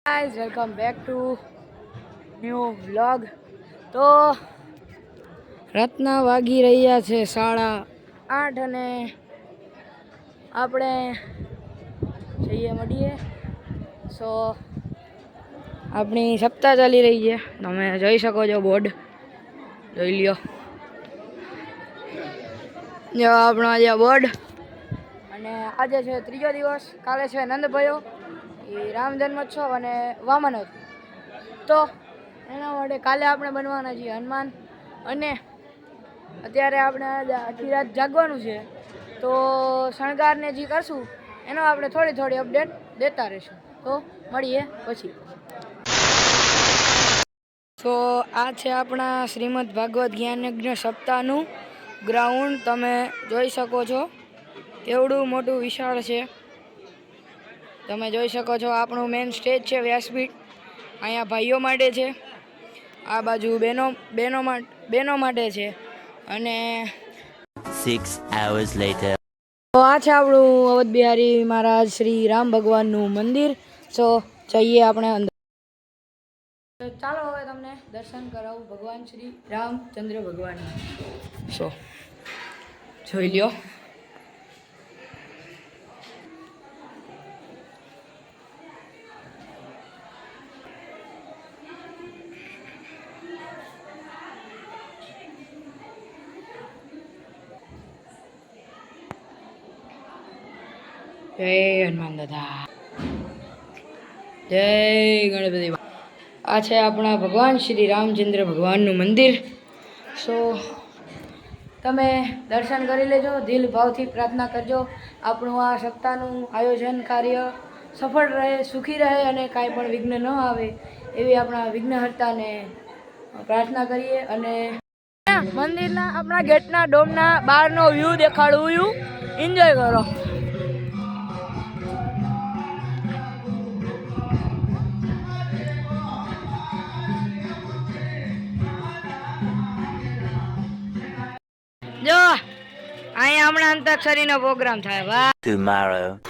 Guys welcome back to new vlog. તો રાતના વાગી રહ્યા છે 8:30 અને આપણે જઈએ મળીએ. સો આપણી સપ્તાહ ચાલી રહી છે, તમે જોઈ શકો છો, બોર્ડ જોઈ લ્યો. જો આપણો આજે બોર્ડ. અને આજે છે ત્રીજો દિવસ. કાલે છે નંદભયો, એ રામ જન્મોત્સવ અને વામન હતું. તો એના માટે કાલે આપણે બનવાના છીએ હનુમાન. અને અત્યારે આપણે આખી રાત જાગવાનું છે, તો શણગારને જે કરશું એનો આપણે થોડી અપડેટ દેતા રહીશું. તો મળીએ પછી. તો આ છે આપણા શ્રીમદ ભાગવત જ્ઞાનયજ્ઞ સપ્તાહનું ગ્રાઉન્ડ. તમે જોઈ શકો છો કેવડું મોટું વિશાળ છે. તમે જોઈ શકો છો આપણું મેઇન સ્ટેજ છે, વ્યાસપીઠ. અહીંયા ભાઈઓ માટે છે, આ બાજુ બહેનો માટે છે. અને 6 hours later. તો આ છે આપણું અવધ બિહારી મહારાજ શ્રી રામ ભગવાનનું મંદિર. તો જઈએ આપણે અંદર. ચાલો હવે તમને દર્શન કરાવું ભગવાન શ્રી રામચંદ્ર ભગવાન. સો જોઈ લ્યો. જય હનુમાન દાદા, જય ગણપતિ. આ છે આપણા ભગવાન શ્રી રામચંદ્ર ભગવાનનું મંદિર. સો તમે દર્શન કરી લેજો, દિલ ભાવથી પ્રાર્થના કરજો. આપણું આ સપ્તાહનું આયોજન કાર્ય સફળ રહે, સુખી રહે અને કાંઈ પણ વિઘ્ન ન આવે એવી આપણા વિઘ્નહર્તાને પ્રાર્થના કરીએ. અને મંદિરના આપણા ગેટના ડોમના બહારનો વ્યૂ દેખાડવું, એન્જોય કરો. જો અહીંયા હમણાં અંતાક્ષરીનો પ્રોગ્રામ થાય. વાહ. Tomorrow.